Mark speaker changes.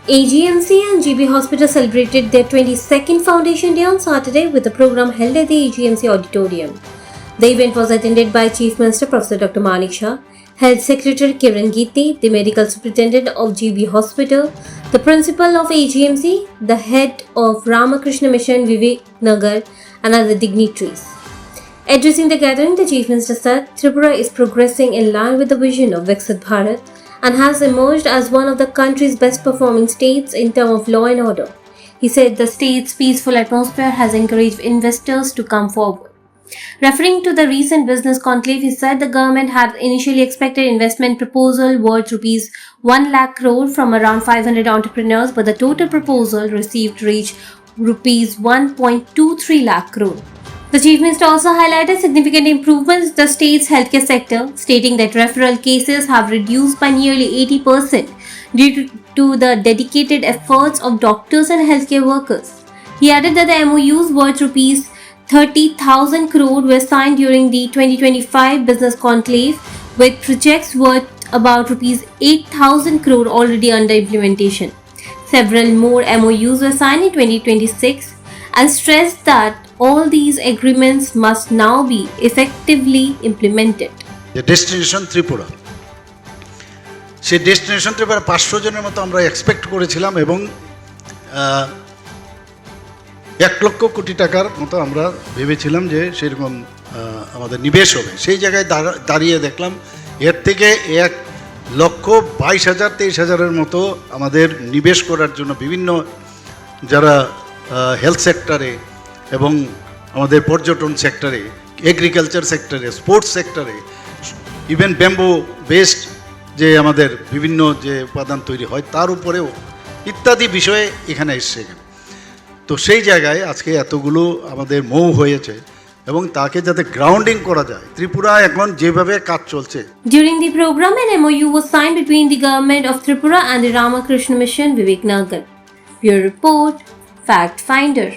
Speaker 1: AGMC and GB Hospital celebrated their 22nd Foundation Day on Saturday with a program held at the AGMC Auditorium. The event was attended by Chief Minister Professor Dr. Manik Shah, Health Secretary Kiran Giti, the Medical Superintendent of GB Hospital, the Principal of AGMC, the Head of Ramakrishna Mission Vivek Nagar, and other dignitaries. Addressing the gathering, the Chief Minister said Tripura is progressing in line with the vision of Viksit Bharat and has emerged as one of the country's best performing states in terms of law and order. He said the state's peaceful atmosphere has encouraged investors to come forward. Referring to the recent business conclave, he said the government had initially expected investment proposal worth rupees 1 lakh crore from around 500 entrepreneurs, but the total proposal received reached rupees 1.23 lakh crore. The Chief Minister also highlighted significant improvements in the state's healthcare sector, stating that referral cases have reduced by nearly 80% due to the dedicated efforts of doctors and healthcare workers. He added that the MOUs worth rupees 30,000 crore were signed during the 2025 business conclave, with projects worth about rupees 8,000 crore already under implementation. Several more MOUs were signed in 2026 and stressed that all these agreements must now be effectively implemented.
Speaker 2: The destination Tripura. সেই destination ট্রিপের 500 জনের মতো আমরা expect করেছিলাম এবং 1 লক্ষ কোটি টাকার মতো আমরা ভেবেছিলাম যে সেরকম আমাদের নিবেশ হবে। সেই জায়গায় দাঁড়িয়ে দেখলাম এর থেকে 1,22,000-23,000-এর মতো আমাদের নিবেশ করার জন্য বিভিন্ন যারা হেলথ সেক্টরে এবং আমাদের পর্যটন সেক্টরে, এগ্রিকালচার সেক্টরে, স্পোর্টস সেক্টরে, ইভেন ব্যাম্বো বেসড যে আমাদের বিভিন্ন যে উপাদান তৈরি হয় তার উপরেও ইত্যাদি বিষয়ে এখানে এসছে। তো সেই জায়গায় আজকে এতগুলো আমাদের মৌ হয়েছে এবং তাকে যাতে গ্রাউন্ডিং করা যায়, ত্রিপুরা এখন যেভাবে কাজ চলছে।
Speaker 1: During the program, an MOU was signed between the government of Tripura and the Ramakrishna Mission Vivek Nagar. Bureau Report, Fact Finder.